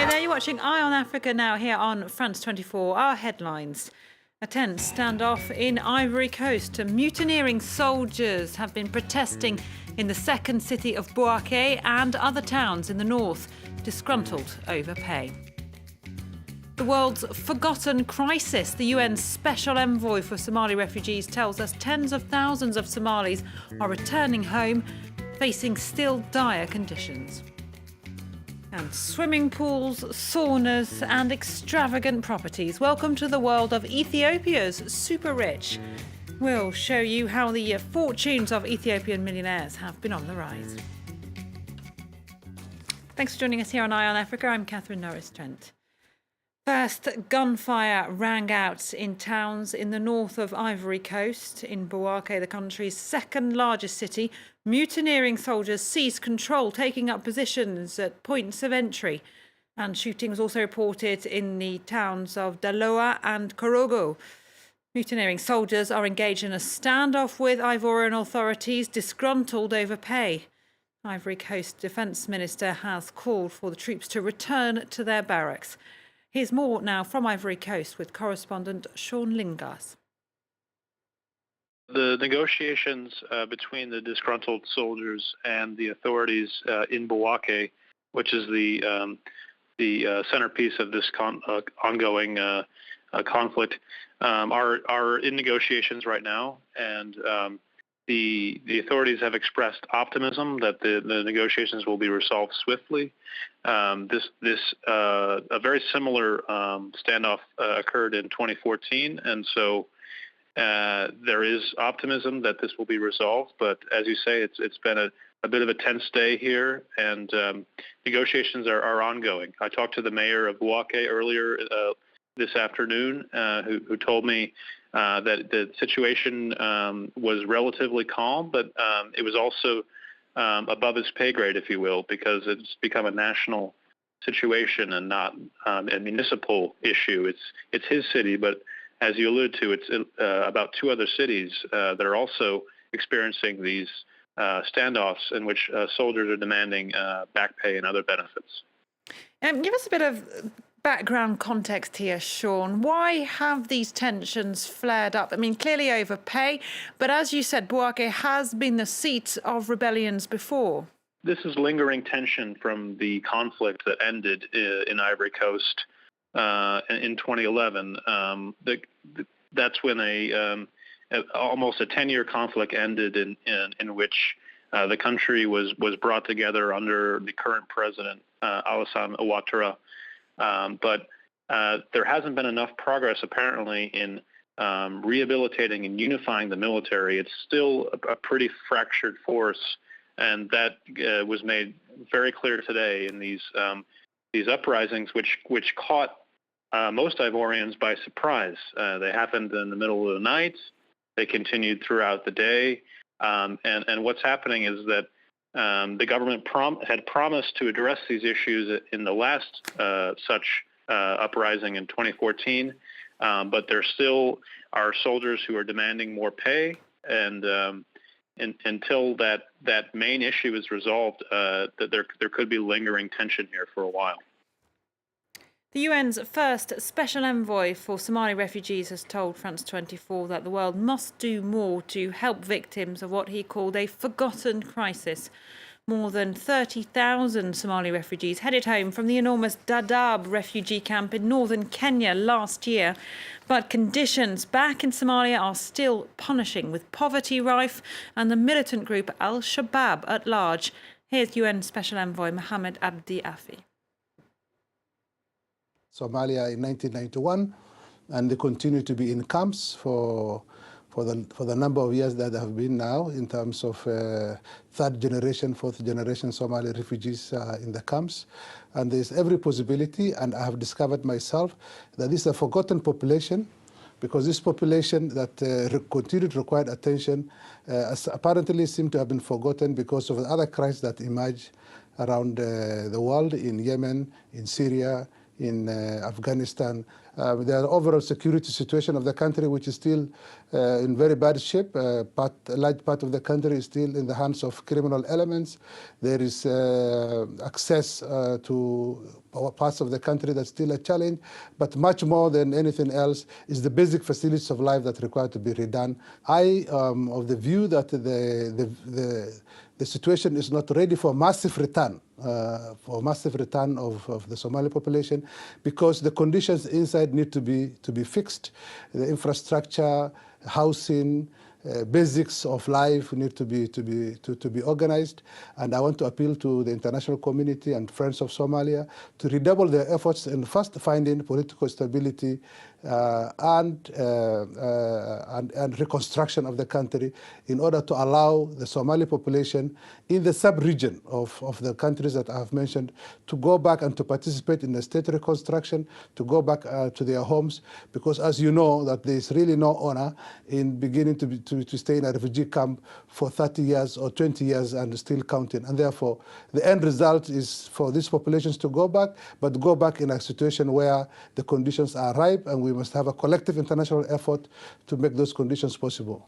there, you're watching Eye on Africa now here on France 24. Our headlines. A tense standoff in Ivory Coast. Mutineering soldiers have been protesting in the second city of Bouake and other towns in the north, disgruntled over pay. The world's forgotten crisis. The UN's Special Envoy for Somali refugees tells us tens of thousands of Somalis are returning home, facing still dire conditions. And swimming pools, saunas and extravagant properties. Welcome to the world of Ethiopia's super rich. We'll show you how the fortunes of Ethiopian millionaires have been on the rise. Thanks for joining us here on Eye on Africa. I'm Catherine Norris-Trent. First, gunfire rang out in towns in the north of Ivory Coast. In Bouake, the country's second largest city, mutineering soldiers seized control, taking up positions at points of entry. And shooting was also reported in the towns of Dadaab and Korogo. Mutineering soldiers are engaged in a standoff with Ivorian authorities, disgruntled over pay. Ivory Coast Defence Minister has called for the troops to return to their barracks. Here's more now from Ivory Coast with correspondent Sean Lingas. The negotiations between the disgruntled soldiers and the authorities in Bouake, which is the centerpiece of this ongoing conflict, are in negotiations right now, and the authorities have expressed optimism that the negotiations will be resolved swiftly. A very similar standoff occurred in 2014, and so there is optimism that this will be resolved. But as you say, it's been a bit of a tense day here, and negotiations are ongoing. I talked to the mayor of Bouake earlier this afternoon, who told me that the situation was relatively calm, but it was also above his pay grade, if you will, because it's become a national situation and not a municipal issue. It's his city, but as you allude to, it's about two other cities that are also experiencing these standoffs in which soldiers are demanding back pay and other benefits. Give us a bit of background context here, Sean. Why have these tensions flared up? I mean, clearly over pay, but as you said, Bouake has been the seat of rebellions before. This is lingering tension from the conflict that ended in Ivory Coast in 2011. That's when almost a 10-year conflict ended in which the country was brought together under the current president, Alassane Ouattara. But there hasn't been enough progress, apparently, in rehabilitating and unifying the military. It's still a pretty fractured force, and that was made very clear today in these uprisings, which caught most Ivorians by surprise. They happened in the middle of the night. They continued throughout the day, and what's happening is that the government had promised to address these issues in the last such uprising in 2014, but there still are soldiers who are demanding more pay, and until that main issue is resolved, that there could be lingering tension here for a while. The UN's first Special Envoy for Somali refugees has told France 24 that the world must do more to help victims of what he called a forgotten crisis. More than 30,000 Somali refugees headed home from the enormous Dadaab refugee camp in northern Kenya last year. But conditions back in Somalia are still punishing, with poverty rife and the militant group Al-Shabaab at large. Here's UN Special Envoy Mohamed Abdi Afi. Somalia in 1991, and they continue to be in camps for the number of years that they have been now, in terms of third generation, fourth generation Somali refugees in the camps. And there's every possibility, and I have discovered myself, that this is a forgotten population, because this population that continued to require attention apparently seem to have been forgotten because of the other crises that emerge around the world, in Yemen, in Syria, in Afghanistan. The overall security situation of the country, which is still in very bad shape. A large part of the country is still in the hands of criminal elements. There is access to parts of the country that's still a challenge, but much more than anything else is the basic facilities of life that require to be redone. I am of the view that the situation is not ready for massive return, of the Somali population, because the conditions inside need to be fixed. The infrastructure, housing, basics of life need to be organized, and I want to appeal to the international community and friends of Somalia to redouble their efforts in first finding political stability and reconstruction of the country in order to allow the Somali population in the sub-region of the countries that I have mentioned to go back and to participate in the state reconstruction, to go back to their homes, because as you know that there is really no honor in beginning to stay in a refugee camp for 30 years or 20 years and still counting. And therefore, the end result is for these populations to go back, but go back in a situation where the conditions are ripe, and we must have a collective international effort to make those conditions possible.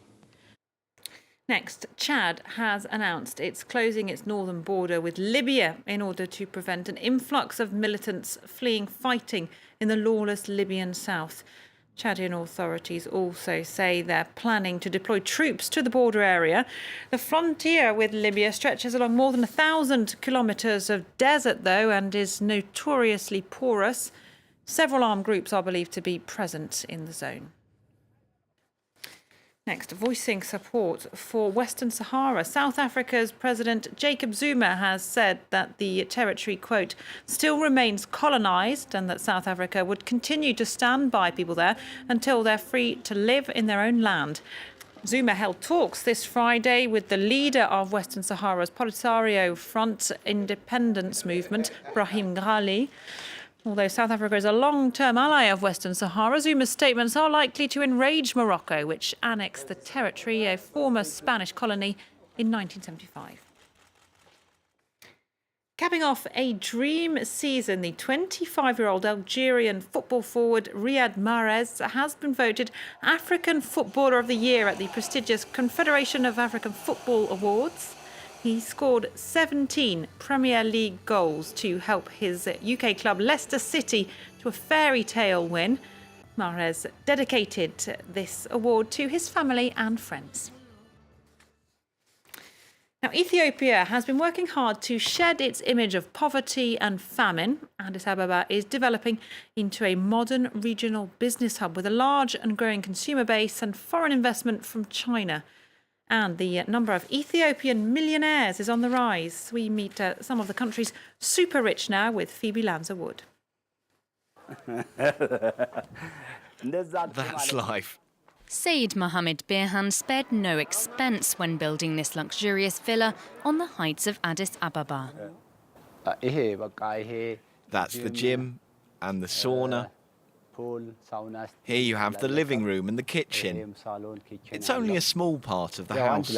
Next, Chad has announced it's closing its northern border with Libya in order to prevent an influx of militants fleeing fighting in the lawless Libyan south. Chadian authorities also say they're planning to deploy troops to the border area. The frontier with Libya stretches along more than 1,000 kilometres of desert, though, and is notoriously porous. Several armed groups are believed to be present in the zone. Next, voicing support for Western Sahara, South Africa's President Jacob Zuma has said that the territory, quote, still remains colonised and that South Africa would continue to stand by people there until they're free to live in their own land. Zuma held talks this Friday with the leader of Western Sahara's Polisario Front Independence Movement, Brahim Ghali. Although South Africa is a long-term ally of Western Sahara, Zuma's statements are likely to enrage Morocco, which annexed the territory, a former Spanish colony, in 1975. Capping off a dream season, the 25-year-old Algerian football forward Riyad Mahrez has been voted African Footballer of the Year at the prestigious Confederation of African Football Awards. He scored 17 Premier League goals to help his UK club Leicester City to a fairy tale win. Mahrez dedicated this award to his family and friends. Now, Ethiopia has been working hard to shed its image of poverty and famine. Addis Ababa is developing into a modern regional business hub with a large and growing consumer base and foreign investment from China. And the number of Ethiopian millionaires is on the rise. We meet some of the country's super rich now with Phoebe Lanza-Wood. That's life. Said Mohammed Birhan spared no expense when building this luxurious villa on the heights of Addis Ababa. That's the gym and the sauna. Here you have the living room and the kitchen. It's only a small part of the house.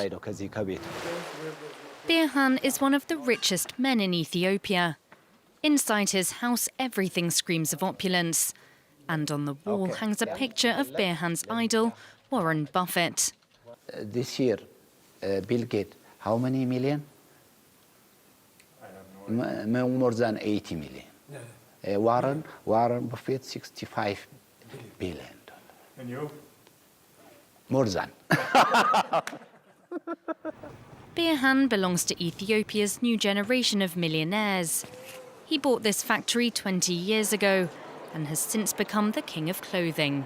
Birhan is one of the richest men in Ethiopia. Inside his house, everything screams of opulence. And on the wall hangs a picture of Birhan's idol, Warren Buffett. This year, Bill Gates, how many million? More than 80 million. Warren Buffett, $65 billion. And you? More than. Birhan belongs to Ethiopia's new generation of millionaires. He bought this factory 20 years ago and has since become the king of clothing.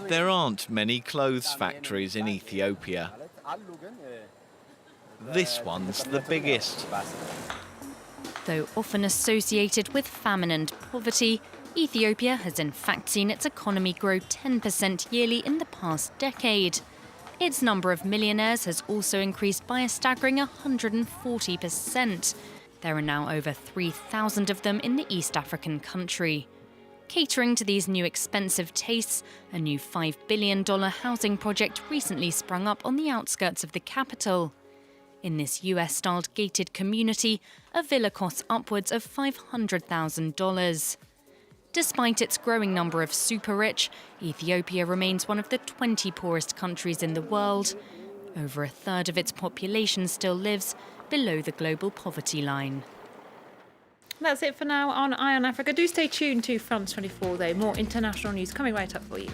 There aren't many clothes factories in Ethiopia. This one's the biggest. Though often associated with famine and poverty, Ethiopia has in fact seen its economy grow 10% yearly in the past decade. Its number of millionaires has also increased by a staggering 140%. There are now over 3,000 of them in the East African country. Catering to these new expensive tastes, a new $5 billion housing project recently sprung up on the outskirts of the capital. In this US-styled gated community, a villa costs upwards of $500,000. Despite its growing number of super-rich, Ethiopia remains one of the 20 poorest countries in the world. Over a third of its population still lives below the global poverty line. That's it for now on Eye on Africa. Do stay tuned to France 24, though. More international news coming right up for you.